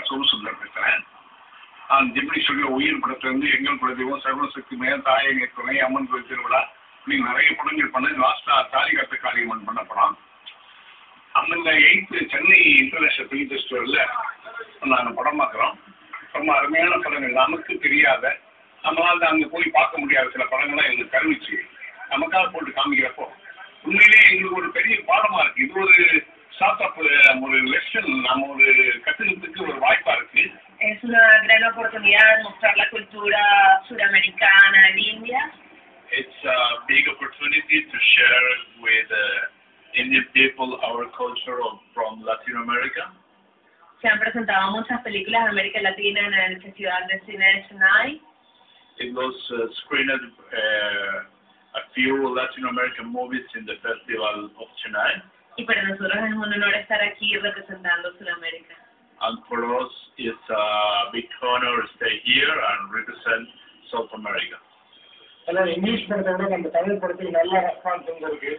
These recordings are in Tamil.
சோமசுந்தர் பேசுறேன். ஜெமினி ஸ்டுடியோ உயிர் படத்திலிருந்து எங்கள் குலதெய்வம் சர்வசக்தி மேல் தாயக துணை அம்மன் கோயில் திருவிழா நீங்க நிறைய படங்கள் பண்ண லாஸ்டா தாலிகாத்த காளியம்மன் பண்ண படம். அந்த 8th சென்னை இன்டர்நேஷனல் ஃபிலிம் ஃபெஸ்டிவல்ல நாங்கள் படம் பார்க்குறோம். ரொம்ப அருமையான படங்கள், நமக்கு தெரியாத நம்மளால அங்கே போய் பார்க்க முடியாத சில படங்கள்லாம் எங்களுக்கு கருவிச்சு நமக்காக போட்டு காமிக்கிறப்போ உண்மையிலேயே எங்களுக்கு ஒரு பெரிய பாடமா இருக்கு. இது ஒரு ஸ்டார்ட் அப், ஒரு லெசன், நம்ம ஒரு கத்துக்கிறதுக்கு ஒரு வாய்ப்பா இருக்கு. Es una gran oportunidad de mostrar la cultura suramericana en India. It's a big opportunity to share with Indian people our culture from Latin America. Se han presentado muchas películas de América Latina en el Festival de Cine de Chennai. It was screened a few Latin American movies in the Festival of Chennai. Y para nosotros es un honor estar aquí representando Sudamérica. And for us, it's a big honor to stay here and represent South America. அதாவது இங்கிலீஷ் படத்தை விட நம்ம தமிழ் படத்துக்கு நல்ல ரெஸ்பான்ஸ் இருக்கு.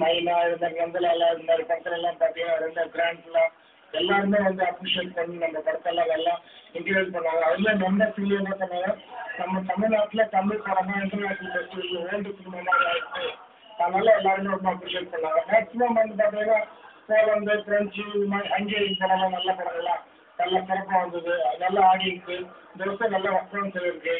மைனா இருந்தாங்க, நந்தலாலா இந்த மாதிரி படத்துல எல்லாம் பார்த்தீங்கன்னா ரெண்டு கிராண்ட்லாம் எல்லாருமே அப்ரிஷியேட் பண்ணி நம்ம படத்தெல்லாம் எல்லாம் இன்டிகிரேட் பண்ணாங்க. அதுல நம்ம ஃபீல் என்ன பண்ணாங்க, நம்ம தமிழ்நாட்டில் தமிழ் படமா இன்டர்நேஷனல் ஃபெஸ்டிவல் வேர்ல்டு சினிமா மாதிரி ஆயிடுச்சு. அதனால எல்லாருமே ரொம்ப அப்ரிஷியேட் பண்ணாங்க. மேக்ஸிமம் பார்த்தீங்கன்னா போலந்து, பிரெஞ்சு, ஹங்கேரி படம்லாம் நல்ல படங்கள்லாம் நல்ல சிறப்பாக வந்தது. நல்ல ஆடியன்ஸு இந்த வருஷம் நல்ல ரெஸ்பான்ஸ் இருக்கு.